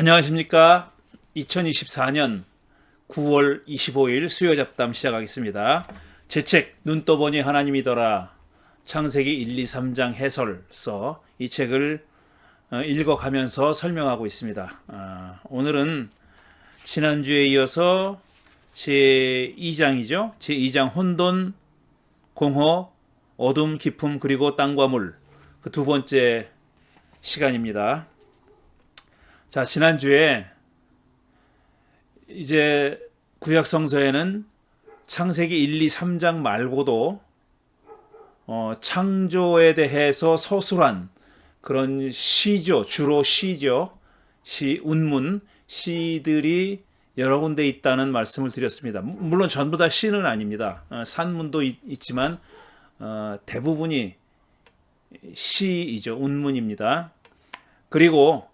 안녕하십니까. 2024년 9월 25일 수요 잡담 시작하겠습니다. 제 책 눈 떠보니 하나님이더라 창세기 1, 2, 3장 해설서 이 책을 읽어가면서 설명하고 있습니다. 오늘은 지난주에 이어서 제2장이죠. 제2장 혼돈, 공허, 어둠, 기품 그리고 땅과 물 그 두 번째 시간입니다. 자, 지난주에 이제 구약 성서에는 창세기 1, 2, 3장 말고도 창조에 대해서 서술한 그런 시죠. 주로 시죠. 운문, 시들이 여러 군데 있다는 말씀을 드렸습니다. 물론 전부 다 시는 아닙니다. 산문도 있지만 대부분이 시이죠. 운문입니다. 그리고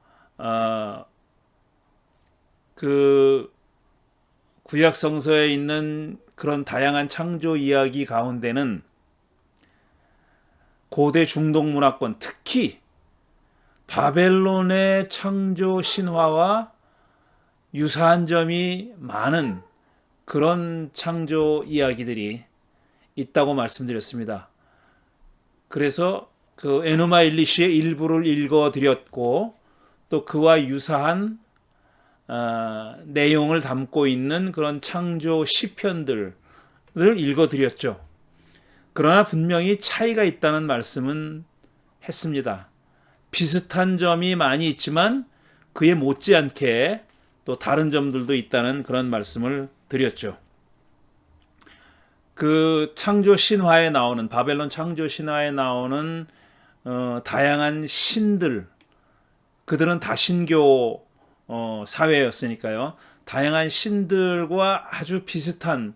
그 구약 성서에 있는 그런 다양한 창조 이야기 가운데는 고대 중동 문화권, 특히 바벨론의 창조 신화와 유사한 점이 많은 그런 창조 이야기들이 있다고 말씀드렸습니다. 그래서 그 에누마 일리시의 일부를 읽어드렸고 또 그와 유사한 내용을 담고 있는 그런 창조 시편들을 읽어드렸죠. 그러나 분명히 차이가 있다는 말씀은 했습니다. 비슷한 점이 많이 있지만 그에 못지않게 또 다른 점들도 있다는 그런 말씀을 드렸죠. 그 창조 신화에 나오는 바벨론 창조 신화에 나오는 다양한 신들, 그들은 다 신교 사회였으니까요. 다양한 신들과 아주 비슷한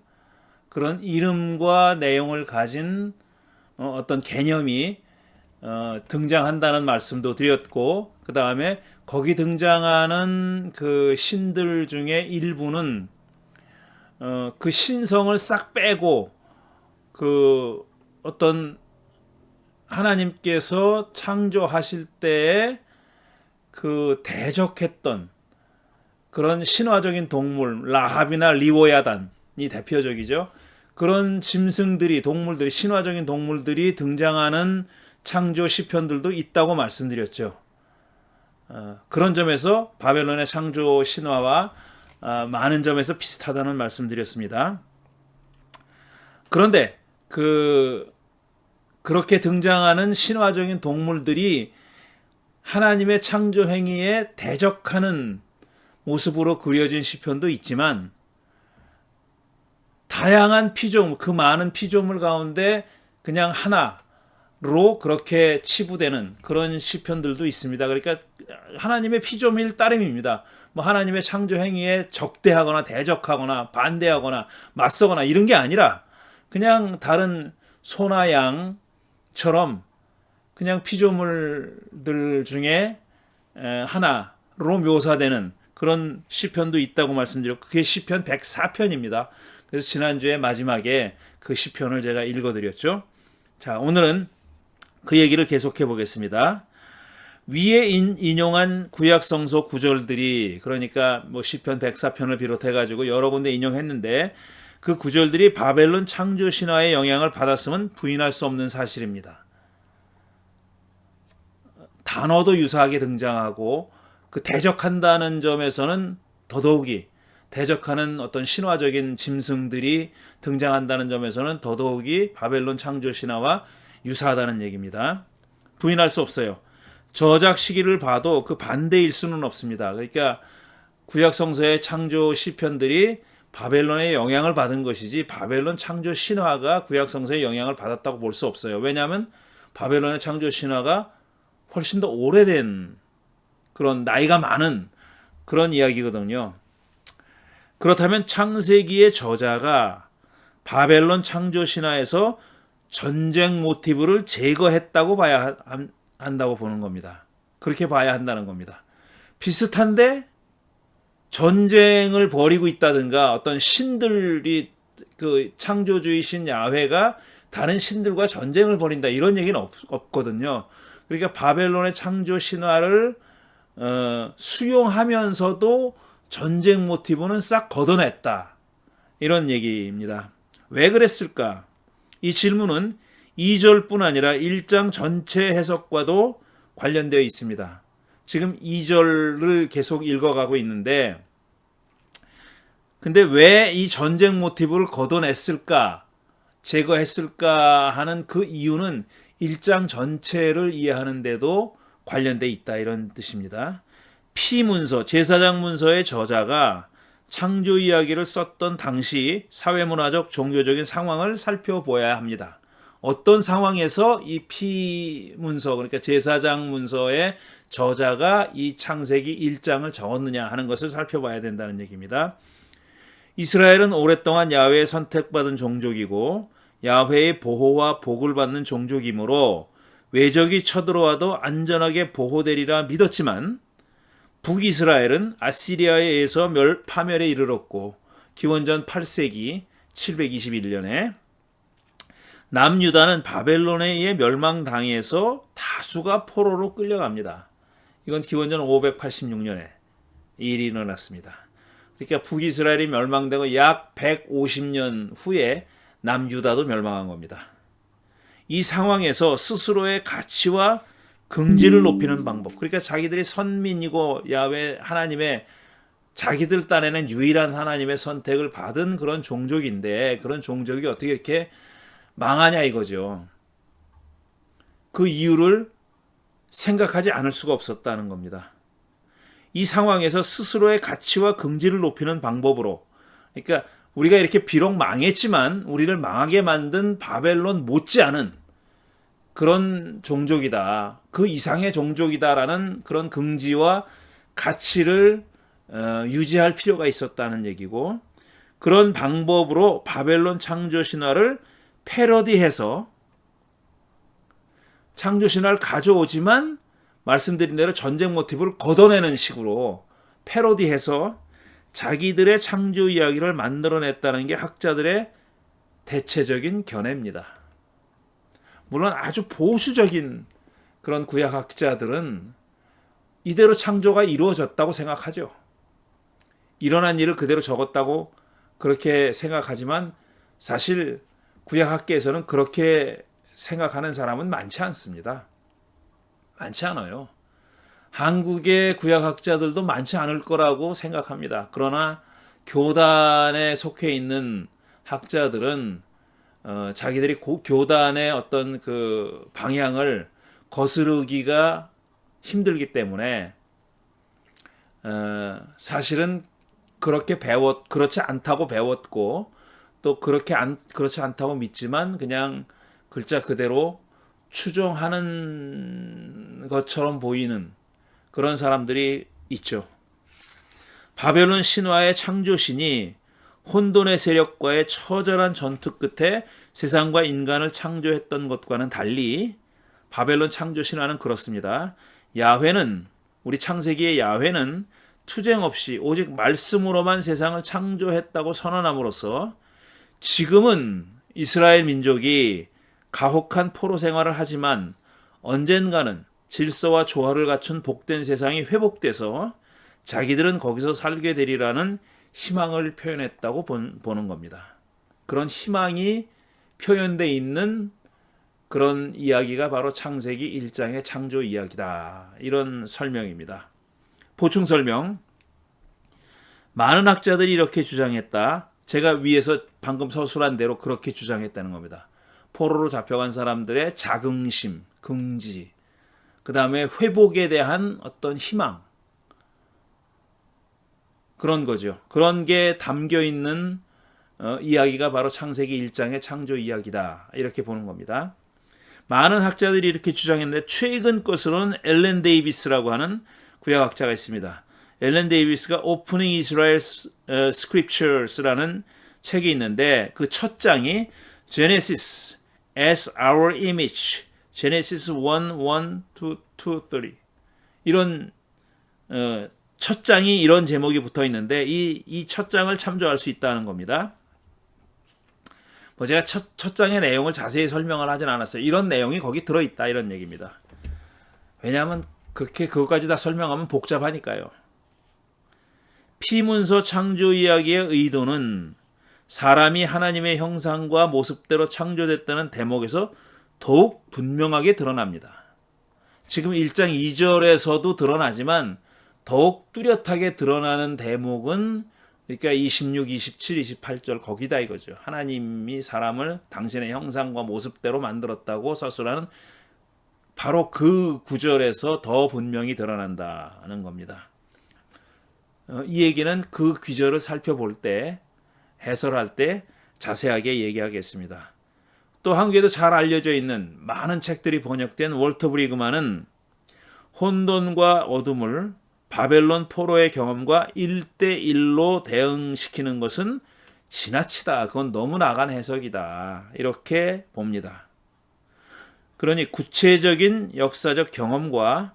그런 이름과 내용을 가진 어떤 개념이 등장한다는 말씀도 드렸고, 그 다음에 거기 등장하는 그 신들 중에 일부는 그 신성을 싹 빼고 그 어떤 하나님께서 창조하실 때에 그 대적했던 그런 신화적인 동물, 라합이나 리오야단이 대표적이죠. 그런 짐승들이, 동물들이, 신화적인 동물들이 등장하는 창조 시편들도 있다고 말씀드렸죠. 그런 점에서 바벨론의 창조 신화와 많은 점에서 비슷하다는 말씀드렸습니다. 그런데 그렇게 등장하는 신화적인 동물들이 하나님의 창조 행위에 대적하는 모습으로 그려진 시편도 있지만 다양한 피조물, 그 많은 피조물 가운데 그냥 하나로 그렇게 치부되는 그런 시편들도 있습니다. 그러니까 하나님의 피조물 따름입니다. 뭐 하나님의 창조 행위에 적대하거나 대적하거나 반대하거나 맞서거나 이런 게 아니라 그냥 다른 소나 양처럼 그냥 피조물들 중에 하나로 묘사되는 그런 시편도 있다고 말씀드렸고 그게 시편 104편입니다. 그래서 지난주에 마지막에 그 시편을 제가 읽어드렸죠. 자, 오늘은 그 얘기를 계속해 보겠습니다. 위에 인용한 구약성서 구절들이, 그러니까 뭐 시편 104편을 비롯해 가지고 여러 군데 인용했는데 그 구절들이 바벨론 창조 신화의 영향을 받았음은 부인할 수 없는 사실입니다. 단어도 유사하게 등장하고 그 대적한다는 점에서는 더더욱이, 대적하는 어떤 신화적인 짐승들이 등장한다는 점에서는 더더욱이 바벨론 창조 신화와 유사하다는 얘기입니다. 부인할 수 없어요. 저작 시기를 봐도 그 반대일 수는 없습니다. 그러니까 구약 성서의 창조 시편들이 바벨론의 영향을 받은 것이지 바벨론 창조 신화가 구약 성서의 영향을 받았다고 볼 수 없어요. 왜냐하면 바벨론의 창조 신화가 훨씬 더 오래된 그런 나이가 많은 그런 이야기거든요. 그렇다면 창세기의 저자가 바벨론 창조 신화에서 전쟁 모티브를 제거했다고 봐야 한다고 보는 겁니다. 그렇게 봐야 한다는 겁니다. 비슷한데 전쟁을 벌이고 있다든가 어떤 신들이 그 창조주의 신 야훼가 다른 신들과 전쟁을 벌인다 이런 얘기는 없거든요. 그러니까 바벨론의 창조 신화를 수용하면서도 전쟁 모티브는 싹 걷어냈다. 이런 얘기입니다. 왜 그랬을까? 이 질문은 2절뿐 아니라 1장 전체 해석과도 관련되어 있습니다. 지금 2절을 계속 읽어가고 있는데, 근데 왜 이 전쟁 모티브를 걷어냈을까, 제거했을까 하는 그 이유는 1장 전체를 이해하는데도 관련되어 있다, 이런 뜻입니다. 피문서, 제사장 문서의 저자가 창조 이야기를 썼던 당시 사회문화적 종교적인 상황을 살펴보아야 합니다. 어떤 상황에서 이 피문서, 그러니까 제사장 문서의 저자가 이 창세기 1장을 적었느냐 하는 것을 살펴봐야 된다는 얘기입니다. 이스라엘은 오랫동안 야훼의 선택받은 종족이고 야훼의 보호와 복을 받는 종족이므로 외적이 쳐들어와도 안전하게 보호되리라 믿었지만, 북이스라엘은 아시리아에 의해서 파멸에 이르렀고 기원전 8세기 721년에 남유다는 바벨론에 의해 멸망당해서 다수가 포로로 끌려갑니다. 이건 기원전 586년에 이 일이 일어났습니다. 그러니까 북이스라엘이 멸망되고 약 150년 후에 남유다도 멸망한 겁니다. 이 상황에서 스스로의 가치와 긍지를 높이는 방법, 그러니까 자기들이 선민이고 야훼 하나님의 자기들 딴에는 유일한 하나님의 선택을 받은 그런 종족인데, 그런 종족이 어떻게 이렇게 망하냐 이거죠. 그 이유를 생각하지 않을 수가 없었다는 겁니다. 이 상황에서 스스로의 가치와 긍지를 높이는 방법으로, 그러니까 우리가 이렇게 비록 망했지만 우리를 망하게 만든 바벨론 못지않은 그런 종족이다, 그 이상의 종족이다라는 그런 긍지와 가치를 유지할 필요가 있었다는 얘기고, 그런 방법으로 바벨론 창조 신화를 패러디해서 창조 신화를 가져오지만 말씀드린 대로 전쟁 모티브를 걷어내는 식으로 패러디해서 자기들의 창조 이야기를 만들어냈다는 게 학자들의 대체적인 견해입니다. 물론 아주 보수적인 그런 구약학자들은 이대로 창조가 이루어졌다고 생각하죠. 일어난 일을 그대로 적었다고 그렇게 생각하지만 사실 구약학계에서는 그렇게 생각하는 사람은 많지 않습니다. 많지 않아요. 한국의 구약학자들도 많지 않을 거라고 생각합니다. 그러나 교단에 속해 있는 학자들은 자기들이 교단의 어떤 그 방향을 거스르기가 힘들기 때문에 사실은 그렇지 않다고 배웠고, 또 그렇지 않다고 믿지만 그냥 글자 그대로 추종하는 것처럼 보이는 그런 사람들이 있죠. 바벨론 신화의 창조신이 혼돈의 세력과의 처절한 전투 끝에 세상과 인간을 창조했던 것과는 달리 바벨론 창조 신화는 그렇습니다. 야훼는, 우리 창세기의 야훼는 투쟁 없이 오직 말씀으로만 세상을 창조했다고 선언함으로써 지금은 이스라엘 민족이 가혹한 포로 생활을 하지만 언젠가는 질서와 조화를 갖춘 복된 세상이 회복돼서 자기들은 거기서 살게 되리라는 희망을 표현했다고 보는 겁니다. 그런 희망이 표현되어 있는 그런 이야기가 바로 창세기 1장의 창조 이야기다, 이런 설명입니다. 보충 설명. 많은 학자들이 이렇게 주장했다. 제가 위에서 방금 서술한 대로 그렇게 주장했다는 겁니다. 포로로 잡혀간 사람들의 자긍심, 긍지, 그 다음에 회복에 대한 어떤 희망, 그런 거죠. 그런 게 담겨 있는 이야기가 바로 창세기 1장의 창조 이야기다, 이렇게 보는 겁니다. 많은 학자들이 이렇게 주장했는데 최근 것으로는 엘렌 데이비스라고 하는 구약학자가 있습니다. 엘렌 데이비스가 Opening Israel Scriptures라는 책이 있는데 그 첫 장이 Genesis as our image, Genesis 1, 1, 2, 30 이런 첫 장이 이런 제목이 붙어 있는데 이 첫 장을 참조할 수 있다는 겁니다. 제가 첫 장의 내용을 자세히 설명을 하진 않았어요. 이런 내용이 거기 들어있다, 이런 얘기입니다. 왜냐하면 그렇게 그것까지 다 설명하면 복잡하니까요. 피문서 창조 이야기의 의도는 사람이 하나님의 형상과 모습대로 창조됐다는 대목에서 더욱 분명하게 드러납니다. 지금 1장 2절에서도 드러나지만 더욱 뚜렷하게 드러나는 대목은 그러니까 26, 27, 28절 거기다 이거죠. 하나님이 사람을 당신의 형상과 모습대로 만들었다고 서술하는 바로 그 구절에서 더 분명히 드러난다는 겁니다. 이 얘기는 그 구절을 살펴볼 때, 해설할 때 자세하게 얘기하겠습니다. 또 한국에도 잘 알려져 있는 많은 책들이 번역된 월터 브리그만은 혼돈과 어둠을 바벨론 포로의 경험과 1대1로 대응시키는 것은 지나치다. 그건 너무 나간 해석이다. 이렇게 봅니다. 그러니 구체적인 역사적 경험과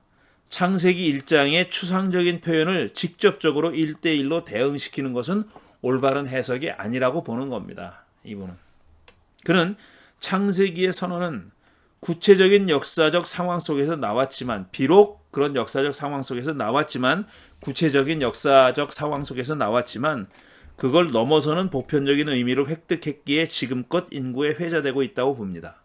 창세기 1장의 추상적인 표현을 직접적으로 1대1로 대응시키는 것은 올바른 해석이 아니라고 보는 겁니다. 이분은. 그는 창세기의 선언은 구체적인 역사적 상황 속에서 나왔지만 비록 그런 역사적 상황 속에서 나왔지만 구체적인 역사적 상황 속에서 나왔지만 그걸 넘어서는 보편적인 의미를 획득했기에 지금껏 인구에 회자되고 있다고 봅니다.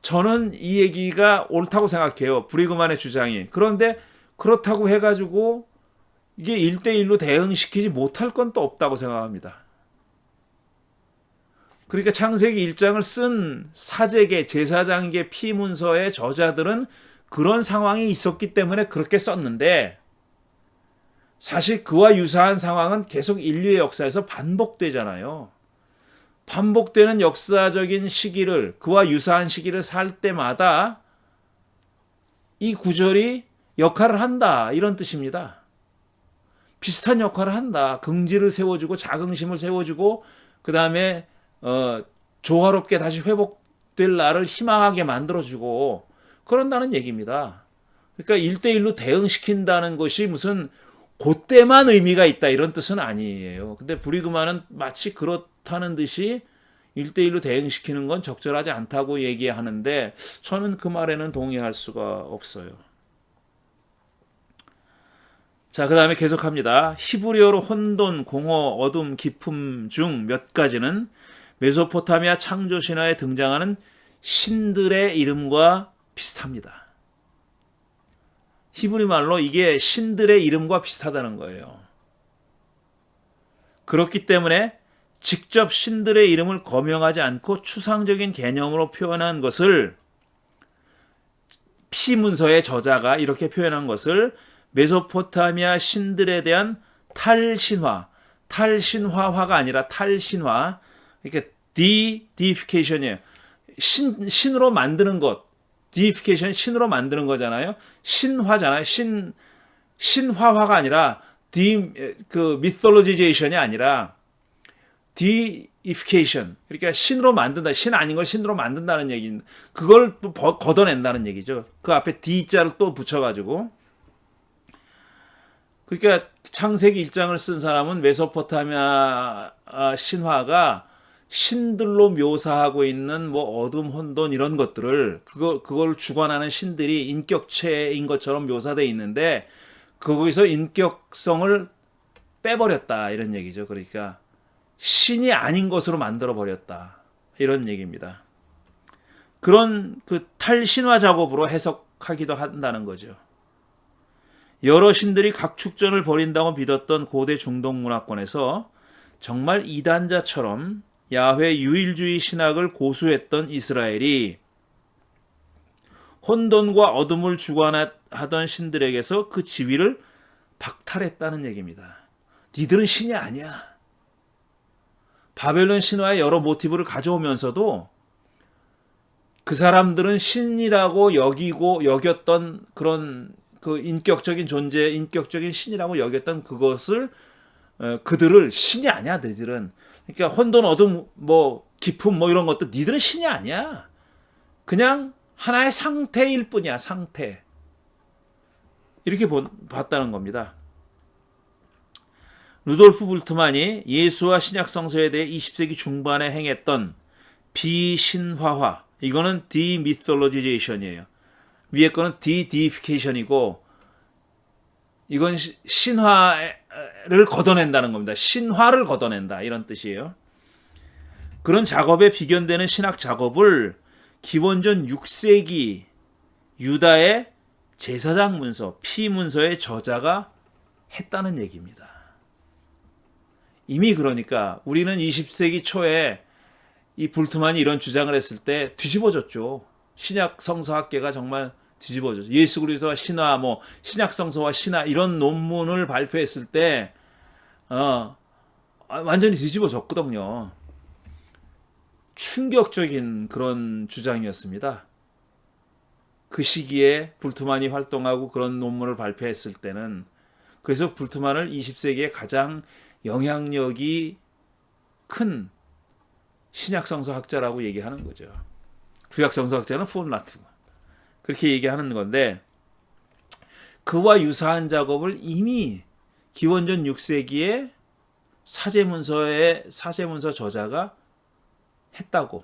저는 이 얘기가 옳다고 생각해요. 브리그만의 주장이. 그런데 그렇다고 해가지고 이게 1대1로 대응시키지 못할 건 또 없다고 생각합니다. 그러니까 창세기 1장을 쓴 사제계, 제사장계 피문서의 저자들은 그런 상황이 있었기 때문에 그렇게 썼는데 사실 그와 유사한 상황은 계속 인류의 역사에서 반복되잖아요. 반복되는 역사적인 시기를, 그와 유사한 시기를 살 때마다 이 구절이 역할을 한다. 이런 뜻입니다. 비슷한 역할을 한다. 긍지를 세워주고 자긍심을 세워주고 그 다음에 조화롭게 다시 회복될 날을 희망하게 만들어주고 그런다는 얘기입니다. 그러니까 1대1로 대응시킨다는 것이 무슨 그때만 의미가 있다 이런 뜻은 아니에요. 근데 브리그만은 마치 그렇다는 듯이 1대1로 대응시키는 건 적절하지 않다고 얘기하는데 저는 그 말에는 동의할 수가 없어요. 자, 그 다음에 계속합니다. 히브리어로 혼돈, 공허, 어둠, 기품 중 몇 가지는 메소포타미아 창조 신화에 등장하는 신들의 이름과 비슷합니다. 히브리 말로 이게 신들의 이름과 비슷하다는 거예요. 그렇기 때문에 직접 신들의 이름을 거명하지 않고 추상적인 개념으로 표현한 것을 피문서의 저자가 이렇게 표현한 것을 메소포타미아 신들에 대한 탈신화화가 아니라 탈신화, 그러니까 deification이에요. 신으로 만드는 것, deification 신으로 만드는 거잖아요. 신화잖아요. 신화화가 아니라 mythologization이 아니라 deification, 그러니까 신으로 만든다. 신 아닌 걸 신으로 만든다는 얘기입니다. 그걸 또 걷어낸다는 얘기죠. 그 앞에 D자를 또 붙여가지고. 그러니까 창세기 1장을 쓴 사람은 메소포타미아 신화가 신들로 묘사하고 있는 뭐 어둠, 혼돈 이런 것들을 그걸 주관하는 신들이 인격체인 것처럼 묘사되어 있는데 거기서 인격성을 빼버렸다 이런 얘기죠. 그러니까 신이 아닌 것으로 만들어 버렸다 이런 얘기입니다. 그런 그 탈신화 작업으로 해석하기도 한다는 거죠. 여러 신들이 각축전을 벌인다고 믿었던 고대 중동 문화권에서 정말 이단자처럼 야훼 유일주의 신학을 고수했던 이스라엘이 혼돈과 어둠을 주관하던 신들에게서 그 지위를 박탈했다는 얘기입니다. 니들은 신이 아니야. 바벨론 신화의 여러 모티브를 가져오면서도 그 사람들은 신이라고 여겼던 그런 그 인격적인 존재, 인격적인 신이라고 여겼던 그것을 그들을 신이 아니야, 너희들은. 그러니까 혼돈, 어둠, 뭐 기품, 뭐 이런 것도 니들은 신이 아니야. 그냥 하나의 상태일 뿐이야, 상태. 이렇게 봤다는 겁니다. 루돌프 불트만이 예수와 신약 성서에 대해 20세기 중반에 행했던 비신화화, 이거는 demythologization이에요. 위에 거는 de-deification이고 이건 신화를 걷어낸다는 겁니다. 신화를 걷어낸다 이런 뜻이에요. 그런 작업에 비견되는 신학 작업을 기원전 6세기 유다의 제사장 문서, 피 문서의 저자가 했다는 얘기입니다. 이미 그러니까 우리는 20세기 초에 이 불트만이 이런 주장을 했을 때 뒤집어졌죠. 신약 성서학계가 정말 뒤집어졌죠. 예수 그리스도와 신화, 뭐 신약 성서와 신화 이런 논문을 발표했을 때 완전히 뒤집어졌거든요. 충격적인 그런 주장이었습니다. 그 시기에 불트만이 활동하고 그런 논문을 발표했을 때는 그래서 불트만을 20세기에 가장 영향력이 큰 신약성서학자라고 얘기하는 거죠. 구약성서학자는 폰 라트고 그렇게 얘기하는 건데 그와 유사한 작업을 이미 기원전 6세기에 사제문서 저자가 했다고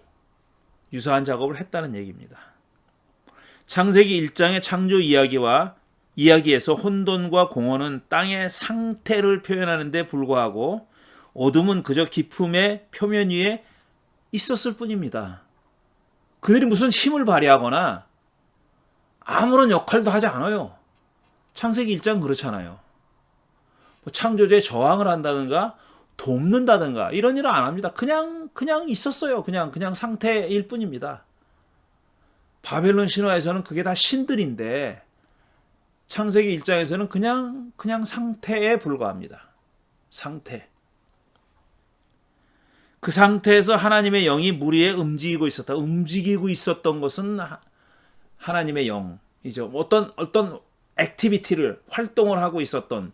유사한 작업을 했다는 얘기입니다. 창세기 1장의 창조 이야기에서 혼돈과 공허는 땅의 상태를 표현하는 데 불과하고 어둠은 그저 기품의 표면 위에 있었을 뿐입니다. 그들이 무슨 힘을 발휘하거나 아무런 역할도 하지 않아요. 창세기 1장 그렇잖아요. 창조주에 저항을 한다든가 돕는다든가 이런 일을 안 합니다. 그냥 있었어요. 그냥 상태일 뿐입니다. 바벨론 신화에서는 그게 다 신들인데 창세기 1장에서는 그냥 상태에 불과합니다. 상태. 그 상태에서 하나님의 영이 물 위에 움직이고 있었다. 움직이고 있었던 것은 하나님의 영이죠. 어떤 액티비티를 활동을 하고 있었던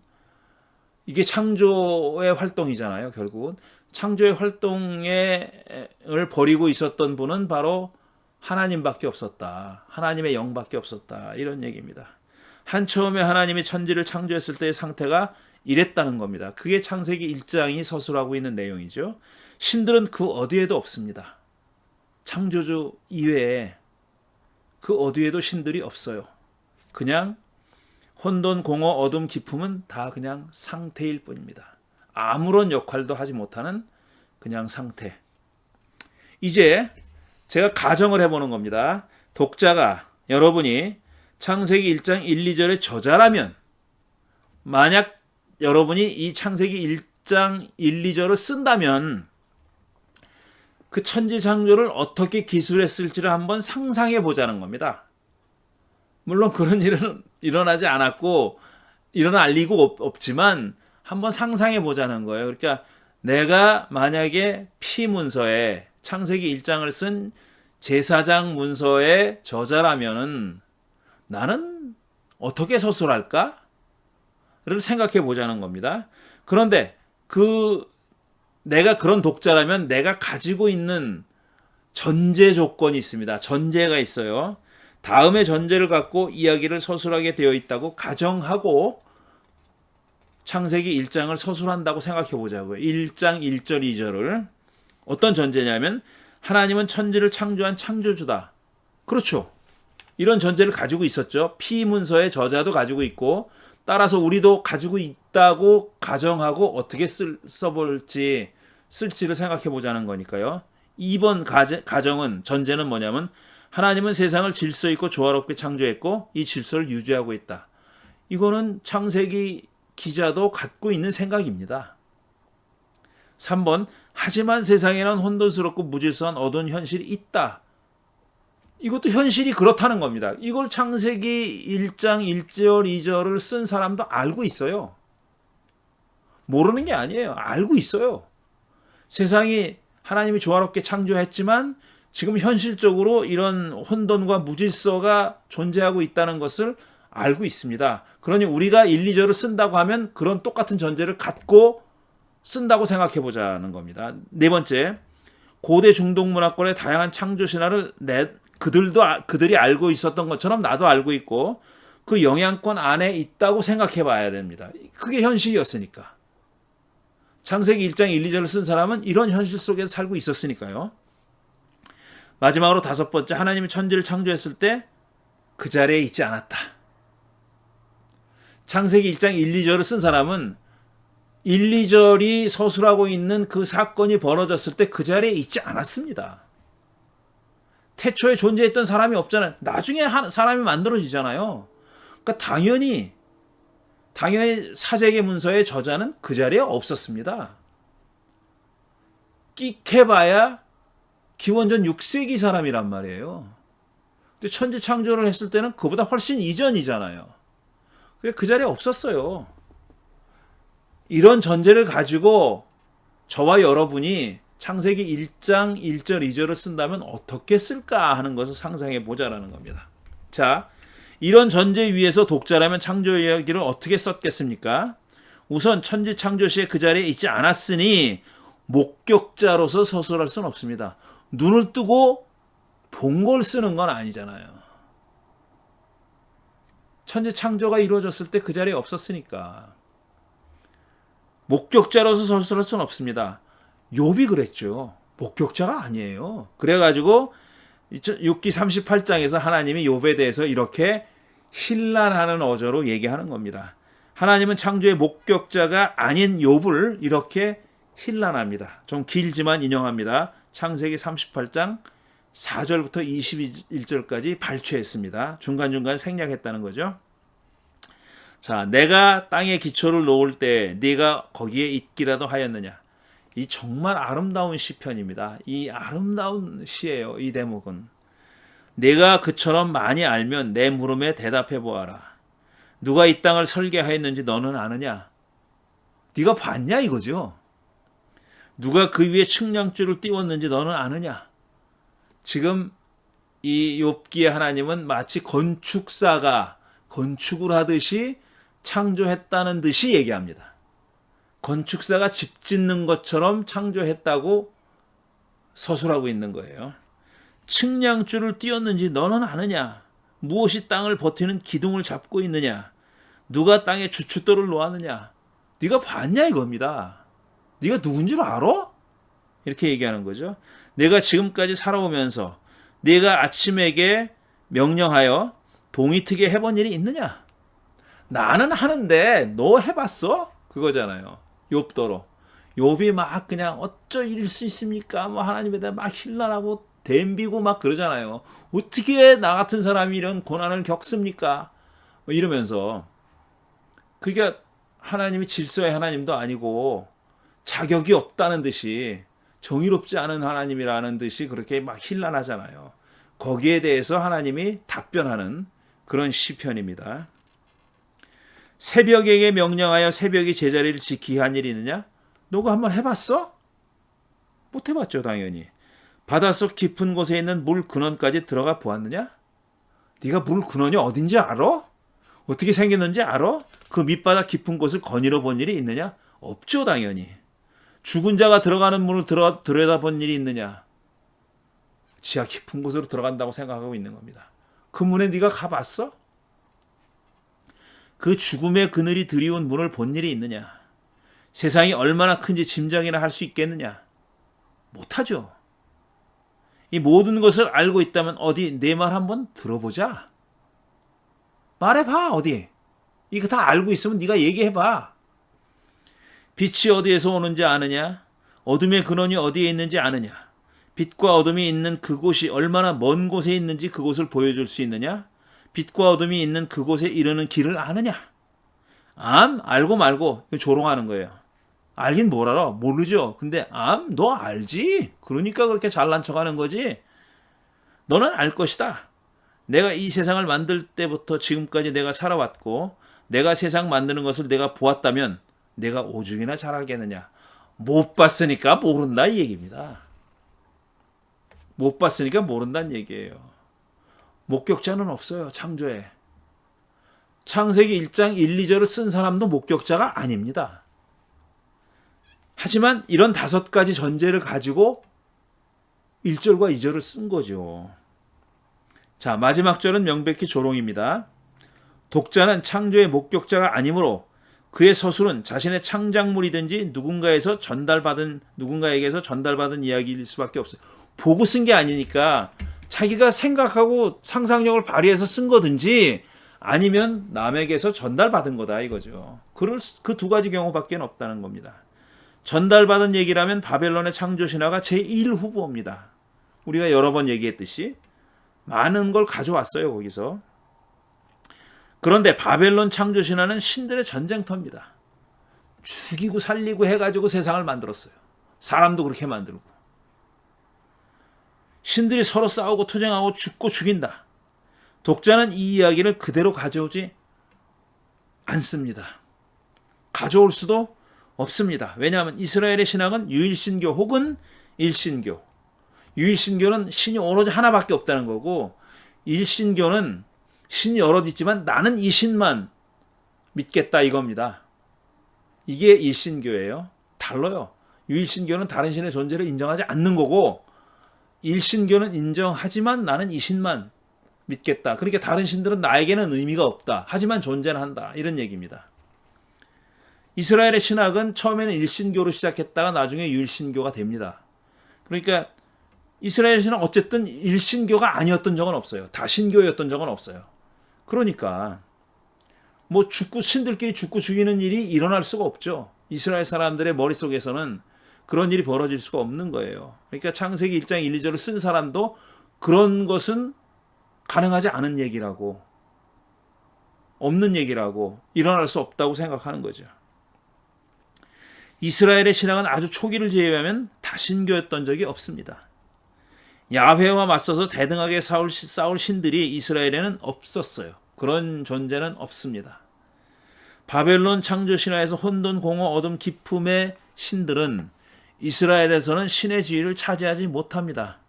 이게 창조의 활동이잖아요. 결국은 창조의 활동을 벌이고 있었던 분은 바로 하나님밖에 없었다. 하나님의 영밖에 없었다. 이런 얘기입니다. 한 처음에 하나님이 천지를 창조했을 때의 상태가 이랬다는 겁니다. 그게 창세기 1장이 서술하고 있는 내용이죠. 신들은 그 어디에도 없습니다. 창조주 이외에 그 어디에도 신들이 없어요. 그냥 혼돈, 공허, 어둠, 기품은 다 그냥 상태일 뿐입니다. 아무런 역할도 하지 못하는 그냥 상태. 이제 제가 가정을 해보는 겁니다. 독자가 여러분이 창세기 1장 1, 2절의 저자라면 만약 여러분이 이 창세기 1장 1, 2절을 쓴다면 그 천지창조를 어떻게 기술했을지를 한번 상상해 보자는 겁니다. 물론 그런 일은 일어나지 않았고 일어날 리가 없지만 한번 상상해 보자는 거예요. 그러니까 내가 만약에 피 문서에 창세기 1장을 쓴 제사장 문서의 저자라면은 나는 어떻게 서술할까? 를 생각해 보자는 겁니다. 그런데 내가 그런 독자라면 내가 가지고 있는 전제 조건이 있습니다. 전제가 있어요. 다음의 전제를 갖고 이야기를 서술하게 되어 있다고 가정하고 창세기 1장을 서술한다고 생각해 보자고요. 1장 1절 2절을 어떤 전제냐면 하나님은 천지를 창조한 창조주다. 그렇죠. 이런 전제를 가지고 있었죠. 피문서의 저자도 가지고 있고 따라서 우리도 가지고 있다고 가정하고 어떻게 쓸지를 생각해 보자는 거니까요. 2번 가정은 전제는 뭐냐면 하나님은 세상을 질서 있고 조화롭게 창조했고 이 질서를 유지하고 있다. 이거는 창세기 기자도 갖고 있는 생각입니다. 3번 하지만 세상에는 혼돈스럽고 무질서한 어두운 현실이 있다. 이것도 현실이 그렇다는 겁니다. 이걸 창세기 1장 1절 2절을 쓴 사람도 알고 있어요. 모르는 게 아니에요. 알고 있어요. 세상이 하나님이 조화롭게 창조했지만 지금 현실적으로 이런 혼돈과 무질서가 존재하고 있다는 것을 알고 있습니다. 그러니 우리가 1, 2절을 쓴다고 하면 그런 똑같은 전제를 갖고 쓴다고 생각해 보자는 겁니다. 네 번째, 고대 중동 문화권의 다양한 창조 신화를 그들이 알고 있었던 것처럼 나도 알고 있고 그 영향권 안에 있다고 생각해 봐야 됩니다. 그게 현실이었으니까. 창세기 1장 1, 2절을 쓴 사람은 이런 현실 속에서 살고 있었으니까요. 마지막으로 5번째, 하나님이 천지를 창조했을 때 그 자리에 있지 않았다. 창세기 1장 1, 2절을 쓴 사람은 1, 2절이 서술하고 있는 그 사건이 벌어졌을 때 그 자리에 있지 않았습니다. 태초에 존재했던 사람이 없잖아요. 나중에 사람이 만들어지잖아요. 그러니까 당연히 사제기 문서의 저자는 그 자리에 없었습니다. 끽해봐야 기원전 6세기 사람이란 말이에요. 근데 천지 창조를 했을 때는 그보다 훨씬 이전이잖아요. 그 자리에 없었어요. 이런 전제를 가지고 저와 여러분이 창세기 1장 1절 2절을 쓴다면 어떻게 쓸까 하는 것을 상상해 보자라는 겁니다. 자, 이런 전제 위에서 독자라면 창조 이야기를 어떻게 썼겠습니까? 우선 천지 창조 시에 그 자리에 있지 않았으니 목격자로서 서술할 수는 없습니다. 눈을 뜨고 본 걸 쓰는 건 아니잖아요. 천지 창조가 이루어졌을 때 그 자리에 없었으니까. 목격자로서 서술할 수는 없습니다. 욥이 그랬죠. 목격자가 아니에요. 그래가지고 욥기 38장에서 하나님이 욥에 대해서 이렇게 힐난하는 어조로 얘기하는 겁니다. 하나님은 창조의 목격자가 아닌 욥을 이렇게 힐난합니다. 좀 길지만 인용합니다. 창세기 38장 4절부터 21절까지 발췌했습니다. 중간중간 생략했다는 거죠. 자, 내가 땅에 기초를 놓을 때 네가 거기에 있기라도 하였느냐. 이 정말 아름다운 시편입니다. 이 아름다운 시예요. 이 대목은. 내가 그처럼 많이 알면 내 물음에 대답해 보아라. 누가 이 땅을 설계하였는지 너는 아느냐? 네가 봤냐 이거죠. 누가 그 위에 측량줄을 띄웠는지 너는 아느냐? 지금 이 욥기의 하나님은 마치 건축사가 건축을 하듯이 창조했다는 듯이 얘기합니다. 건축사가 집 짓는 것처럼 창조했다고 서술하고 있는 거예요. 측량줄을 띄웠는지 너는 아느냐? 무엇이 땅을 버티는 기둥을 잡고 있느냐? 누가 땅에 주춧돌을 놓았느냐? 네가 봤냐 이겁니다. 네가 누군지 알아? 이렇게 얘기하는 거죠. 내가 지금까지 살아오면서 네가 아침에게 명령하여 동이 트게 해본 일이 있느냐? 나는 하는데 너 해봤어? 그거잖아요. 욥더러. 욥이 막 그냥 어쩌 이럴 수 있습니까? 뭐 하나님에 대해 막 힐난하고 댐비고 막 그러잖아요. 어떻게 나 같은 사람이 이런 고난을 겪습니까? 뭐 이러면서. 그러니까 하나님이 질서의 하나님도 아니고 자격이 없다는 듯이 정의롭지 않은 하나님이라는 듯이 그렇게 막 힐난하잖아요. 거기에 대해서 하나님이 답변하는 그런 시편입니다. 새벽에게 명령하여 새벽이 제자리를 지키게 한 일이 있느냐? 너가 한번 해봤어? 못 해봤죠, 당연히. 바닷속 깊은 곳에 있는 물 근원까지 들어가 보았느냐? 네가 물 근원이 어딘지 알아? 어떻게 생겼는지 알아? 그 밑바닥 깊은 곳을 거닐어 본 일이 있느냐? 없죠, 당연히. 죽은 자가 들어가는 문을 들여다본 일이 있느냐? 지하 깊은 곳으로 들어간다고 생각하고 있는 겁니다. 그 문에 네가 가봤어? 그 죽음의 그늘이 드리운 문을 본 일이 있느냐? 세상이 얼마나 큰지 짐작이나 할 수 있겠느냐? 못하죠. 이 모든 것을 알고 있다면 어디 내 말 한번 들어보자. 말해봐 어디. 이거 다 알고 있으면 네가 얘기해봐. 빛이 어디에서 오는지 아느냐? 어둠의 근원이 어디에 있는지 아느냐? 빛과 어둠이 있는 그곳이 얼마나 먼 곳에 있는지 그곳을 보여줄 수 있느냐? 빛과 어둠이 있는 그곳에 이르는 길을 아느냐? 알고 말고 조롱하는 거예요. 알긴 뭘 알아? 모르죠. 근데 너 알지? 그러니까 그렇게 잘난 척하는 거지. 너는 알 것이다. 내가 이 세상을 만들 때부터 지금까지 내가 살아왔고 내가 세상 만드는 것을 내가 보았다면 내가 오죽이나 잘 알겠느냐. 못 봤으니까 모른다 이 얘기입니다. 못 봤으니까 모른다는 얘기예요. 목격자는 없어요. 창조에. 창세기 1장 1, 2절을 쓴 사람도 목격자가 아닙니다. 하지만 이런 5가지 전제를 가지고 1절과 2절을 쓴 거죠. 자, 마지막 절은 명백히 조롱입니다. 독자는 창조의 목격자가 아니므로 그의 서술은 자신의 창작물이든지 누군가에게서 전달받은 이야기일 수밖에 없어요. 보고 쓴 게 아니니까 자기가 생각하고 상상력을 발휘해서 쓴 거든지 아니면 남에게서 전달받은 거다 이거죠. 그 두 가지 경우밖에 없다는 겁니다. 전달받은 얘기라면 바벨론의 창조신화가 제1후보입니다. 우리가 여러 번 얘기했듯이 많은 걸 가져왔어요 거기서. 그런데 바벨론 창조신화는 신들의 전쟁터입니다. 죽이고 살리고 해가지고 세상을 만들었어요. 사람도 그렇게 만들고. 신들이 서로 싸우고 투쟁하고 죽고 죽인다. 독자는 이 이야기를 그대로 가져오지 않습니다. 가져올 수도 없습니다. 왜냐하면 이스라엘의 신앙은 유일신교 혹은 일신교. 유일신교는 신이 오로지 하나밖에 없다는 거고, 일신교는 신이 여럿 있지만 나는 이 신만 믿겠다 이겁니다. 이게 일신교예요. 달라요. 유일신교는 다른 신의 존재를 인정하지 않는 거고, 일신교는 인정하지만 나는 이 신만 믿겠다. 그러니까 다른 신들은 나에게는 의미가 없다. 하지만 존재는 한다. 이런 얘기입니다. 이스라엘의 신학은 처음에는 일신교로 시작했다가 나중에 유일신교가 됩니다. 그러니까 이스라엘 신은 어쨌든 일신교가 아니었던 적은 없어요. 다신교였던 적은 없어요. 그러니까 뭐 신들끼리 죽고 죽이는 일이 일어날 수가 없죠. 이스라엘 사람들의 머릿속에서는 그런 일이 벌어질 수가 없는 거예요. 그러니까 창세기 1장 1, 2절을 쓴 사람도 그런 것은 가능하지 않은 얘기라고, 없는 얘기라고, 일어날 수 없다고 생각하는 거죠. 이스라엘의 신앙은 아주 초기를 제외하면 다신교였던 적이 없습니다. 야훼와 맞서서 대등하게 싸울 신들이 이스라엘에는 없었어요. 그런 존재는 없습니다. 바벨론 창조 신화에서 혼돈, 공허, 어둠, 기품의 신들은 이스라엘에서는 신의 지위를 차지하지 못합니다.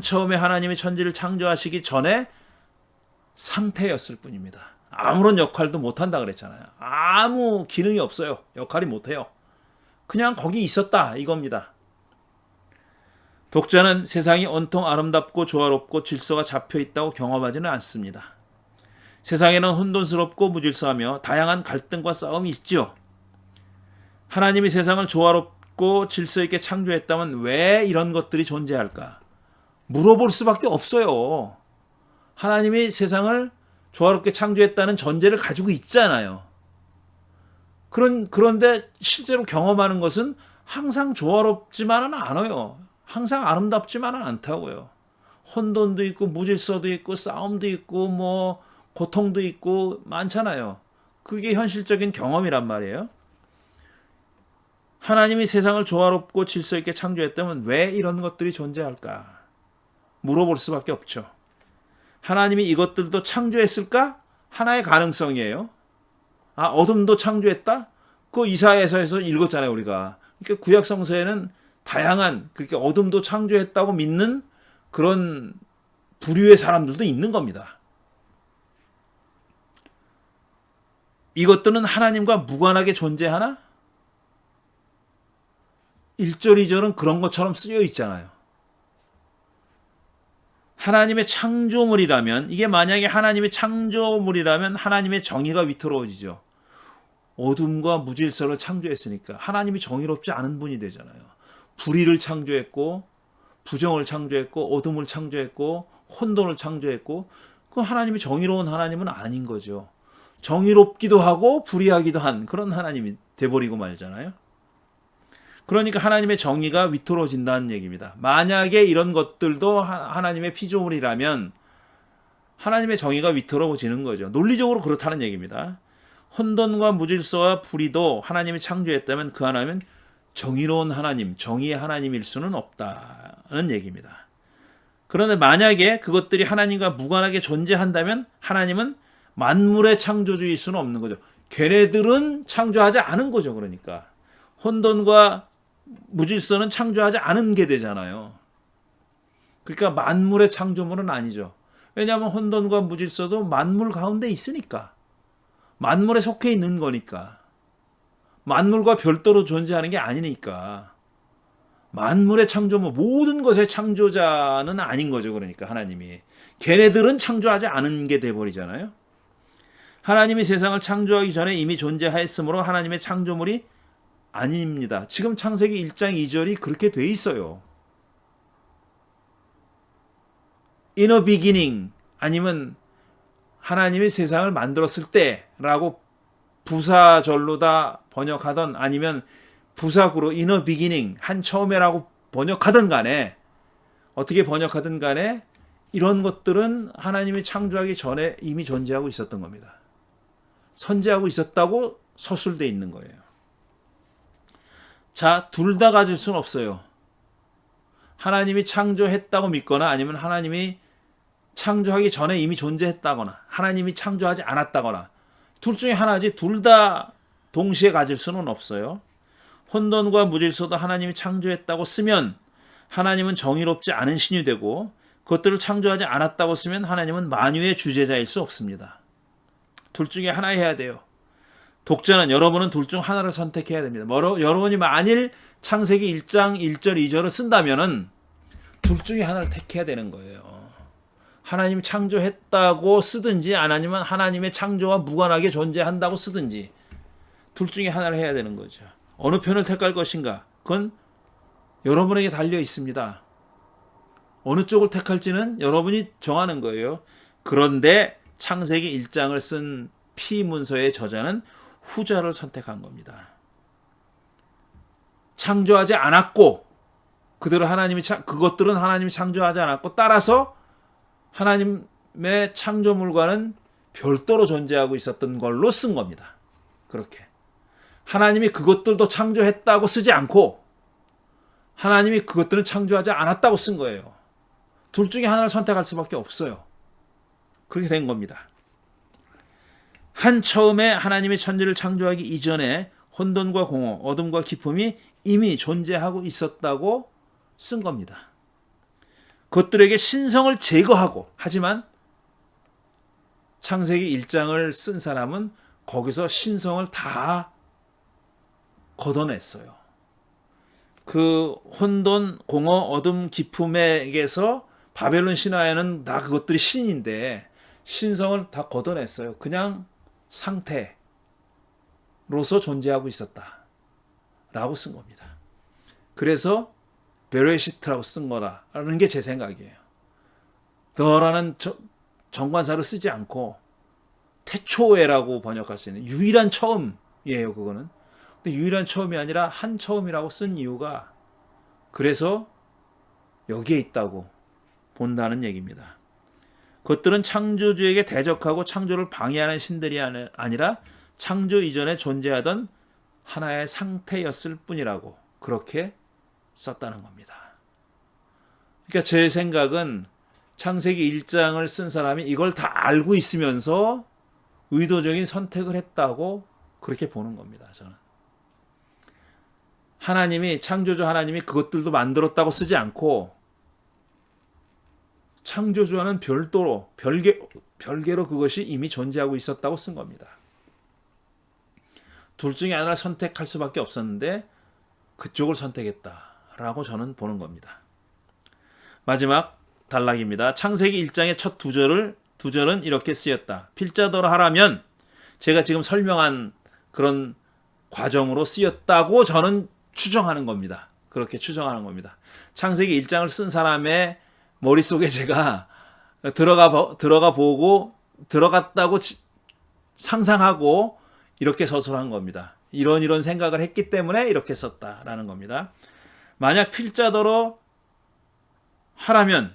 처음에 하나님이 천지를 창조하시기 전에 상태였을 뿐입니다. 아무런 역할도 못한다 그랬잖아요. 아무 기능이 없어요. 역할이 못해요. 그냥 거기 있었다 이겁니다. 독자는 세상이 온통 아름답고 조화롭고 질서가 잡혀 있다고 경험하지는 않습니다. 세상에는 혼돈스럽고 무질서하며 다양한 갈등과 싸움이 있지요. 하나님이 세상을 조화롭고 질서 있게 창조했다면 왜 이런 것들이 존재할까? 물어볼 수밖에 없어요. 하나님이 세상을 조화롭게 창조했다는 전제를 가지고 있잖아요. 그런데 실제로 경험하는 것은 항상 조화롭지만은 않아요. 항상 아름답지만은 않다고요. 혼돈도 있고 무질서도 있고 싸움도 있고 뭐 고통도 있고 많잖아요. 그게 현실적인 경험이란 말이에요. 하나님이 세상을 조화롭고 질서 있게 창조했다면 왜 이런 것들이 존재할까? 물어볼 수밖에 없죠. 하나님이 이것들도 창조했을까? 하나의 가능성이에요. 어둠도 창조했다? 그거 이사야서에서 읽었잖아요, 우리가. 그러니까 구약 성서에는 다양한, 그렇게 어둠도 창조했다고 믿는 그런 부류의 사람들도 있는 겁니다. 이것들은 하나님과 무관하게 존재하나? 1절, 2절은 그런 것처럼 쓰여 있잖아요. 하나님의 창조물이라면, 이게 만약에 하나님의 창조물이라면 하나님의 정의가 위태로워지죠. 어둠과 무질서를 창조했으니까 하나님이 정의롭지 않은 분이 되잖아요. 불의를 창조했고, 부정을 창조했고, 어둠을 창조했고, 혼돈을 창조했고, 그 하나님이 정의로운 하나님은 아닌 거죠. 정의롭기도 하고 불의하기도 한 그런 하나님이 돼버리고 말잖아요. 그러니까 하나님의 정의가 위태로워진다는 얘기입니다. 만약에 이런 것들도 하나님의 피조물이라면 하나님의 정의가 위태로워지는 거죠. 논리적으로 그렇다는 얘기입니다. 혼돈과 무질서와 불의도 하나님이 창조했다면 그 하나님은 정의로운 하나님, 정의의 하나님일 수는 없다는 얘기입니다. 그런데 만약에 그것들이 하나님과 무관하게 존재한다면 하나님은 만물의 창조주일 수는 없는 거죠. 걔네들은 창조하지 않은 거죠. 그러니까 혼돈과 무질서는 창조하지 않은 게 되잖아요. 그러니까 만물의 창조물은 아니죠. 왜냐하면 혼돈과 무질서도 만물 가운데 있으니까. 만물에 속해 있는 거니까. 만물과 별도로 존재하는 게 아니니까. 만물의 창조물, 모든 것의 창조자는 아닌 거죠. 그러니까 하나님이. 걔네들은 창조하지 않은 게 돼버리잖아요. 하나님이 세상을 창조하기 전에 이미 존재하였으므로 하나님의 창조물이 아닙니다. 지금 창세기 1장 2절이 그렇게 돼 있어요. in a beginning 아니면 하나님이 세상을 만들었을 때라고 부사절로 다 번역하던 아니면 부사구로 in a beginning 한 처음에라고 번역하든 간에 어떻게 번역하든 간에 이런 것들은 하나님이 창조하기 전에 이미 존재하고 있었던 겁니다. 선재하고 있었다고 서술되어 있는 거예요. 자, 둘 다 가질 수는 없어요. 하나님이 창조했다고 믿거나 아니면 하나님이 창조하기 전에 이미 존재했다거나 하나님이 창조하지 않았다거나 둘 중에 하나지 둘 다 동시에 가질 수는 없어요. 혼돈과 무질서도 하나님이 창조했다고 쓰면 하나님은 정의롭지 않은 신이 되고 그것들을 창조하지 않았다고 쓰면 하나님은 만유의 주재자일 수 없습니다. 둘 중에 하나 해야 돼요. 독자는 여러분은 둘 중 하나를 선택해야 됩니다. 여러분이 만일 창세기 1장 1절 2절을 쓴다면은 둘 중에 하나를 택해야 되는 거예요. 하나님이 창조했다고 쓰든지 아니면 하나님의 창조와 무관하게 존재한다고 쓰든지 둘 중에 하나를 해야 되는 거죠. 어느 편을 택할 것인가? 그건 여러분에게 달려 있습니다. 어느 쪽을 택할지는 여러분이 정하는 거예요. 그런데 창세기 1장을 쓴 피문서의 저자는 후자를 선택한 겁니다. 창조하지 않았고 그것들은 하나님이 창조하지 않았고 따라서 하나님의 창조물과는 별도로 존재하고 있었던 걸로 쓴 겁니다. 그렇게 하나님이 그것들도 창조했다고 쓰지 않고 하나님이 그것들은 창조하지 않았다고 쓴 거예요. 둘 중에 하나를 선택할 수밖에 없어요. 그렇게 된 겁니다. 한 처음에 하나님이 천지를 창조하기 이전에 혼돈과 공허, 어둠과 기품이 이미 존재하고 있었다고 쓴 겁니다. 그것들에게 신성을 제거하고 하지만 창세기 1장을 쓴 사람은 거기서 신성을 다 걷어냈어요. 그 혼돈, 공허, 어둠, 기품에게서 바벨론 신화에는 다 그것들이 신인데 신성을 다 걷어냈어요. 그냥 상태로서 존재하고 있었다 라고 쓴 겁니다. 그래서 베레시트라고 쓴 거라는 게 제 생각이에요. 너라는 정관사를 쓰지 않고 태초에라고 번역할 수 있는 유일한 처음이에요. 그거는. 근데 유일한 처음이 아니라 한 처음이라고 쓴 이유가 그래서 여기에 있다고 본다는 얘기입니다. 그것들은 창조주에게 대적하고 창조를 방해하는 신들이 아니라 창조 이전에 존재하던 하나의 상태였을 뿐이라고 그렇게 썼다는 겁니다. 그러니까 제 생각은 창세기 1장을 쓴 사람이 이걸 다 알고 있으면서 의도적인 선택을 했다고 그렇게 보는 겁니다. 저는. 하나님이 창조주 하나님이 그것들도 만들었다고 쓰지 않고 창조주와는 별도로 별개로 그것이 이미 존재하고 있었다고 쓴 겁니다. 둘 중에 하나를 선택할 수밖에 없었는데 그쪽을 선택했다라고 저는 보는 겁니다. 마지막 단락입니다. 창세기 1장의 첫 두 절은 이렇게 쓰였다. 필자더러 하라면 제가 지금 설명한 그런 과정으로 쓰였다고 저는 추정하는 겁니다. 그렇게 추정하는 겁니다. 창세기 1장을 쓴 사람의 머릿속에 제가 들어가 보고 들어갔다고 상상하고 이렇게 서술한 겁니다. 이런 생각을 했기 때문에 이렇게 썼다라는 겁니다. 만약 필자더러 하라면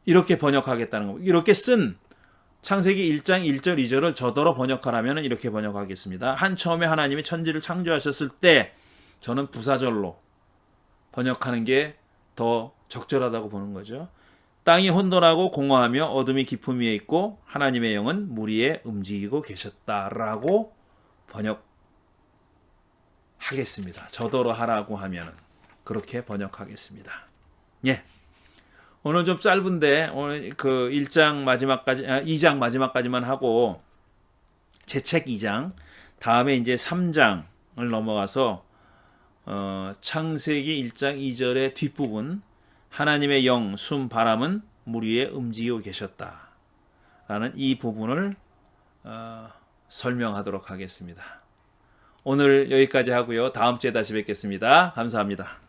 이렇게 번역하겠다는 겁니다. 이렇게 쓴 창세기 1장 1절 2절을 저더러 번역하라면 이렇게 번역하겠습니다. 한 처음에 하나님이 천지를 창조하셨을 때 저는 부사절로 번역하는 게 더 적절하다고 보는 거죠. 땅이 혼돈하고 공허하며 어둠이 깊음 위에 있고 하나님의 영은 물 위에 움직이고 계셨다라고 번역하겠습니다. 저더러 하라고 하면은 그렇게 번역하겠습니다. 예. 오늘 좀 짧은데 오늘 그 2장 마지막까지만 하고 제 책 2장 다음에 이제 3장을 넘어가서 창세기 1장 2절의 뒷부분 하나님의 영, 숨, 바람은 물 위에 움직이고 계셨다 라는 이 부분을 설명하도록 하겠습니다. 오늘 여기까지 하고요. 다음 주에 다시 뵙겠습니다. 감사합니다.